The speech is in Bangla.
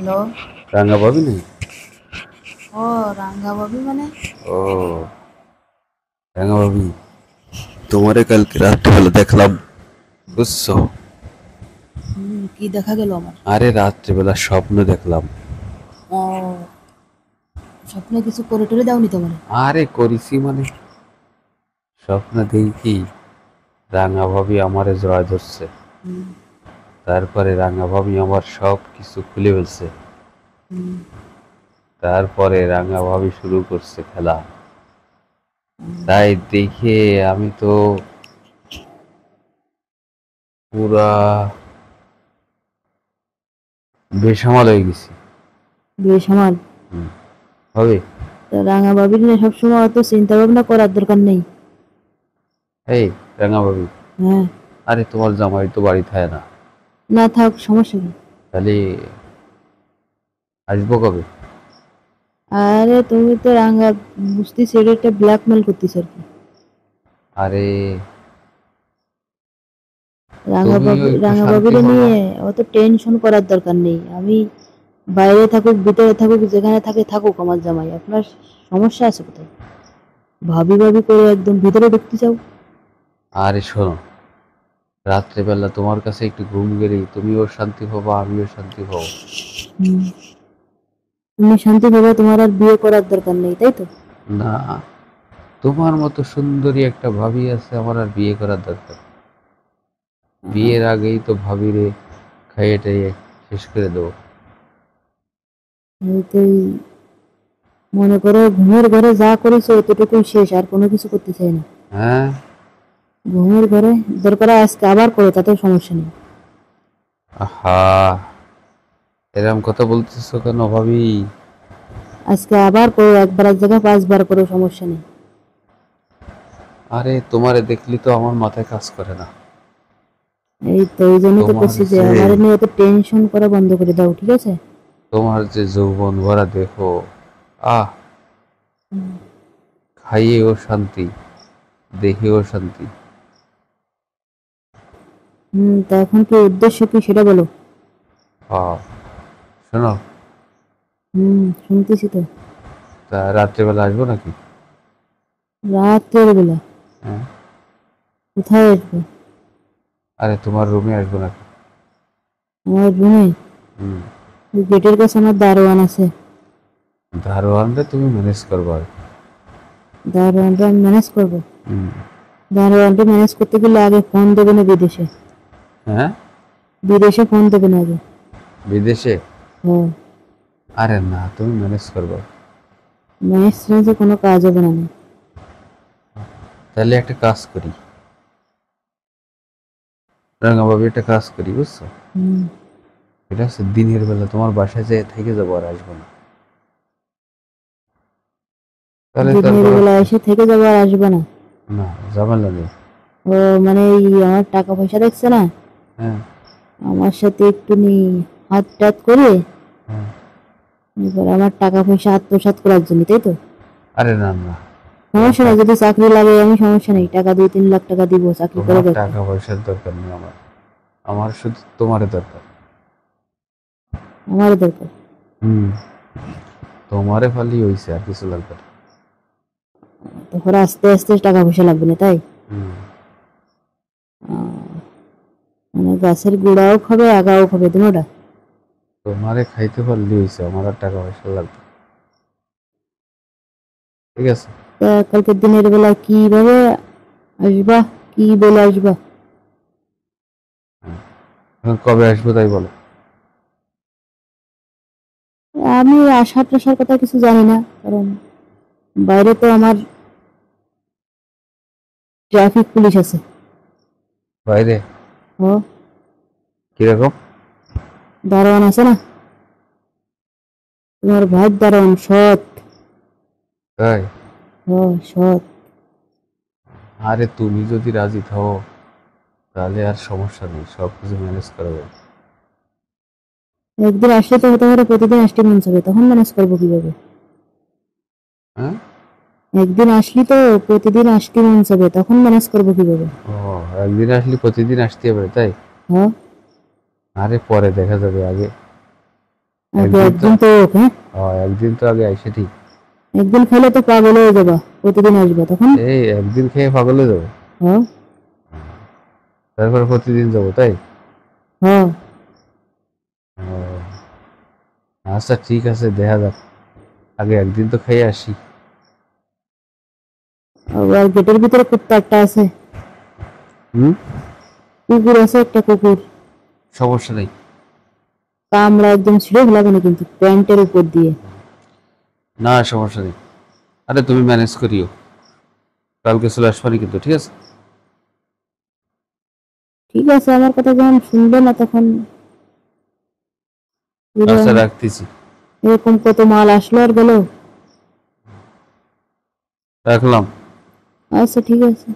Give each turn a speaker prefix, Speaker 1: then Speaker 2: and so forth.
Speaker 1: হ্যালো।
Speaker 2: রাঙা ভাবি নেই?
Speaker 1: ও রাঙ্গা ভাবি মানে?
Speaker 2: ও রাঙা ভাবি, তোমারে কালকে রাত্রিবেলা দেখলাম, বুঝছো?
Speaker 1: কি দেখা গেল আমার?
Speaker 2: আরে রাত্রিবেলা স্বপ্ন দেখলাম।
Speaker 1: ও, স্বপ্নে কিছু করে টরে দাওনি তো মানে?
Speaker 2: আরে করিছি মানে, স্বপ্ন দেখি রাঙা ভাবি আমারে জড়ায় ধরছে।
Speaker 1: হুম,
Speaker 2: তারপরে রাঙা ভাবি আমার সব কিছু খুলে ফেলছে।
Speaker 1: হুম,
Speaker 2: তারপরে রাঙা ভাবি শুরু করছে খেলা।
Speaker 1: হুম।
Speaker 2: তাই দেখে আমি তো পুরা বেসামাল হয়ে গেছি।
Speaker 1: বেসামাল?
Speaker 2: হুম, ভাবি।
Speaker 1: তা রাঙা ভাবির নিয়ে সবসময় অত চিন্তা ভাবনা করার দরকার নেই।
Speaker 2: এই রাঙা ভাবি,
Speaker 1: হ্যাঁ।
Speaker 2: আরে তোমার জামাই তো বাড়ি থাকে না,
Speaker 1: না থাক, সমস্যা কি?
Speaker 2: তাহলে আসবো কবে?
Speaker 1: আরে তুমি তো রাঙা বুঝতেছি, এটা একটা ব্ল্যাকমেল করতেছ আর কি।
Speaker 2: আরে তুমিও একটু
Speaker 1: রাঙা
Speaker 2: শান্তি
Speaker 1: ভাবির
Speaker 2: হবা।
Speaker 1: নিয়ে অত টেনশন করার দরকার নেই। আমি বাইরে থাকুক ভিতরে থাকুক যেখানে থাকে থাকুক, আমার জামাই আপনার সমস্যা আছে কোথায়? ভাবি ভাবি করে একদম ভিতরে ঢুকতে চাও।
Speaker 2: আরে শোনো, রাত্রেবেলা তোমার কাছে একটু ঘুম গেলেই তুমিও শান্তি হবা, আমিও শান্তি হব।
Speaker 1: হুম। তুমি শান্তি পাবে, তোমার আর বিয়ে করার দরকার নেই, তাই তো?
Speaker 2: না, তোমার মতো সুন্দরী একটা ভাবি আছে, আমার আর বিয়ে করার দরকার। বিয়ের আগেই তো ভাবিরে খাইয়ে টাইয়ে শেষ করে দেবো।
Speaker 1: এই তো মনে করো ঘুমের ঘরে যা করেছো এতটুকুই শেষ, আর কোনো কিছু করতে চাই না।
Speaker 2: হ্যাঁ।
Speaker 1: ঘুমের ঘরে দরকার হয় আজকে আবার করো, তাতেও সমস্যা নেই।
Speaker 2: আহা, এরম কথা বলতেছো কেন ভাবি?
Speaker 1: আজকে আবার করো, একবার এক জায়গায় 5 বার করো, সমস্যা নেই।
Speaker 2: আরে তোমারে দেখলি তো আমার মাথায় কাজ করে না।
Speaker 1: এই তো এই জন্য তো
Speaker 2: তোমার
Speaker 1: করছি যে
Speaker 2: যে
Speaker 1: আমার নিয়ে এত টেনশন করা বন্ধ করে দাও, ঠিক আছে?
Speaker 2: তোমার যে যৌবন ভরা দেখো, আহ, খাইয়েও শান্তি, দেখেও শান্তি।
Speaker 1: তা এখন কি উদ্দেশ্য কি সেটা বলো।
Speaker 2: আহ, শোনো,
Speaker 1: শুনতেছি তো।
Speaker 2: তা রাত্রেবেলা আসবো নাকি?
Speaker 1: রাতের বেলা?
Speaker 2: হ্যাঁ।
Speaker 1: কোথায় আসবে?
Speaker 2: আরে তোমার রুমে আসবো নাকি?
Speaker 1: আমার রুমে?
Speaker 2: হুম।
Speaker 1: গেটের কাছে আমার দারোয়ান আছে।
Speaker 2: দারোয়ানরে তুমি ম্যানেজ করবো আর কি।
Speaker 1: দারোয়ানটা আমি ম্যানেজ করবো?
Speaker 2: হুম।
Speaker 1: দারোয়ানটা ম্যানেজ করতে গেলে আগে ফোন দেবে না বিদেশে?
Speaker 2: হ্যাঁ।
Speaker 1: বিদেশে ফোন দেবে না আগে?
Speaker 2: বিদেশে?
Speaker 1: হ্যাঁ।
Speaker 2: আরে না, তুমি ম্যানেজ করবো।
Speaker 1: ম্যানেজ ট্যানেজে কোনো কাজ হবে না।
Speaker 2: তাহলে একটা কাজ করি, রাঙাভাবে একটা কাজ করি, বুঝছো?
Speaker 1: হুম।
Speaker 2: এটা হচ্ছে দিনের বেলা তোমার বাসায় যেয়ে থেকে যাবো, আর আসবো না। তাহলে
Speaker 1: দিনের
Speaker 2: তারপর
Speaker 1: বেলা এসে থেকে যাবো আর আসবে না?
Speaker 2: না, ঝামেলা নেই।
Speaker 1: ও, মানে এই আমার টাকা পয়সা দেখছে না,
Speaker 2: হ্যাঁ।
Speaker 1: আমার সাথে একটু হাত টাত করে
Speaker 2: হ্যাঁ।
Speaker 1: এবার আমার টাকা পয়সা আত্মসাৎ করার জন্য, তাই তো?
Speaker 2: আরে না না, তোমার
Speaker 1: সমস্যা নেই,
Speaker 2: টাকা,
Speaker 1: যদি চাকরি লাগে আমি সমস্যা নেই, টাকা 2-3 লাখ টাকা দিব, চাকরি করে
Speaker 2: তোমার
Speaker 1: দেখো।
Speaker 2: টাকা পয়সার দরকার নেই আমার, আমার শুধু তোমারে দরকার।
Speaker 1: আমারও দরকার।
Speaker 2: হুম। তোমারে ফালি হইছে, আর কিছু লাগবে না।
Speaker 1: তখন আস্তে আস্তে টাকা পয়সা লাগবে না, তাই?
Speaker 2: হুম।
Speaker 1: মানে গাছের গোড়াও খাবে আগাও খাবে দুটোটা?
Speaker 2: তোমারে খাইতে পারলি হইছে, আমার আর টাকা পয়সা লাগবে না। ঠিক আছে।
Speaker 1: তা কালকে দিনের বেলা কিভাবে আসবা, কি বলে আসবা?
Speaker 2: এখন কবে আসবো তাই বলো।
Speaker 1: আমি আসার টাসার কথা কিছু জানি না, কারণ বাইরে তো আমার ট্রাফিক পুলিশ আছে।
Speaker 2: বাইরে?
Speaker 1: ও,
Speaker 2: কিরকম?
Speaker 1: দারোয়ান আছে না, তোমার ভাই দারোয়ান, সৎ।
Speaker 2: তাই?
Speaker 1: ও, সৎ।
Speaker 2: আরে তুমি যদি রাজি থাও তাহলে আর সমস্যা নেই, সব কিছু ম্যানেজ করা যাবে।
Speaker 1: একদিন আসলে তো হতে পারে প্রতিদিন আসতে মন চাবে, তখন ম্যানেজ করবো কিভাবে?
Speaker 2: হ্যাঁ।
Speaker 1: একদিন আসলি তো প্রতিদিন আসতে মন চাবে, তখন ম্যানেজ করবো কিভাবে?
Speaker 2: ও, একদিন আসলে প্রতিদিন আসতে হবে তাই?
Speaker 1: হ্যাঁ।
Speaker 2: আরে পরে দেখা যাবে, আগে
Speaker 1: আগে
Speaker 2: একদিন তো
Speaker 1: একদিন তো হোক, হ্যাঁ?
Speaker 2: একদিন তো আগে আইসে ঠিক।
Speaker 1: একদিন খেলে তো পাগল হয়ে যাবা, প্রতিদিন আসবা তখন।
Speaker 2: এই একদিন খেয়ে পাগল হয়ে যাবো,
Speaker 1: হ্যাঁ,
Speaker 2: তারপর প্রতিদিন যাবো, তাই?
Speaker 1: হ্যাঁ।
Speaker 2: ও, আচ্ছা ঠিক আছে, দেখা যাক, আগে একদিন তো খেয়ে আসি।
Speaker 1: আবার গেটের ভিতরে কুত্তা একটা আছে,
Speaker 2: হুম,
Speaker 1: কুকুর আছে একটা, কুকুর
Speaker 2: সমস্যা নেই।
Speaker 1: কামড়া একদম ছিঁড়ে ফেলাবে না কিন্তু প্যান্টের উপর দিয়ে।
Speaker 2: না সমস্যা নেই, আরে তুমি ম্যানেজ করিও, কালকে চলে আসবানি কিন্তু, ঠিক আছে?
Speaker 1: ঠিক আছে, আমার কথা যখন শুনবে না তখন
Speaker 2: আচ্ছা
Speaker 1: এরকম
Speaker 2: রাখতেছি,
Speaker 1: এরকম কত মাল আসলো আর গেল।
Speaker 2: রাখলাম।
Speaker 1: আচ্ছা ঠিক আছে।